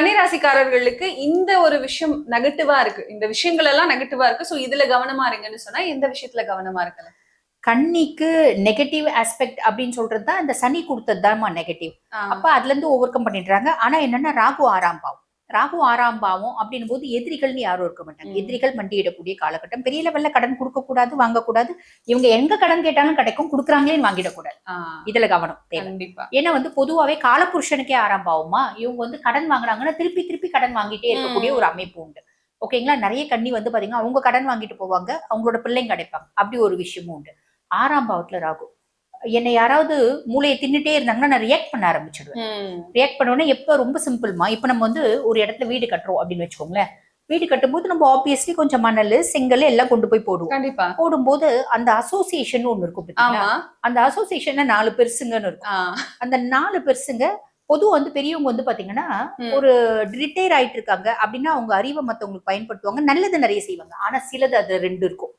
கன்னிராசிக்காரர்களுக்கு இந்த ஒரு விஷயம் நெகட்டிவா இருக்கு, இந்த விஷயங்கள் எல்லாம் நெகட்டிவா இருக்கு, சோ இதுல கவனமா இருங்கன்னு சொன்னா எந்த விஷயத்துல கவனமா இருக்கலாம்? கன்னிக்கு நெகட்டிவ் ஆஸ்பெக்ட் அப்படின்னு சொல்றது தான் இந்த சனி கொடுத்தது தான்மா நெகட்டிவ். அப்ப அதுல இருந்து ஓவர் கம் பண்ணிடுறாங்க. ஆனா என்னன்னா ராகு 6ஆம் பாவம், ராகு 6ஆம் பாவம் அப்படின்னும் போது எதிரிகள்னு யாரும் இருக்க மாட்டாங்க. எதிரிகள் மண்டியிடக்கூடிய காலகட்டம். பெரிய லெவல்ல கடன் கொடுக்க கூடாது, வாங்கக்கூடாது. இவங்க எங்க கடன் கேட்டாலும் கிடைக்கும், கொடுக்குறாங்களேன்னு வாங்கிடக்கூடாது. இதுல கவனம் தேவை. ஏன்னா பொதுவாவே காலபுருஷனுக்கே 6ஆம் பாவமா, இவங்க கடன் வாங்குறாங்கன்னா திருப்பி திருப்பி கடன் வாங்கிட்டே இருக்கக்கூடிய ஒரு அமைப்பு உண்டு. ஓகேங்களா? நிறைய கன்னி பாத்தீங்கன்னா அவங்க கடன் வாங்கிட்டு போவாங்க, அவங்களோட பிள்ளைங்க கிடைப்பாங்க. அப்படி ஒரு விஷயமும் உண்டு. 6ஆம் பாவத்துல ராகு. என்னை யாராவது மூளையை தின்னுட்டே இருந்தாங்கன்னா நான் ரியாக்ட் பண்ண ஆரம்பிச்சிடுவேன். ரியாக்ட் பண்ணோன்னே எப்ப ரொம்ப சிம்பிள்மா, இப்ப நம்ம ஒரு இடத்துல வீடு கட்டுறோம் அப்படின்னு வச்சுக்கோங்களேன். வீடு கட்டும்போது நம்ம ஆப்வியஸ்லி கொஞ்சம் மணல் செங்கல் எல்லாம் கொண்டு போய் போடுவோம். போடும்போது அந்த அசோசியேஷன் ஒண்ணு இருக்கும். அந்த அசோசியேஷன்ல 4 பெருசுங்கன்னு இருக்கும். அந்த 4 பெருசுங்க பொதுவா பெரியவங்க பாத்தீங்கன்னா ஒரு ரிட்டையர் ஆயிட்டு இருக்காங்க அப்படின்னா அவங்க அறிவை மத்தவங்களுக்கு பயன்படுத்துவாங்க, நல்லது நிறைய செய்வாங்க. ஆனா சிலது அது 2 இருக்கும்.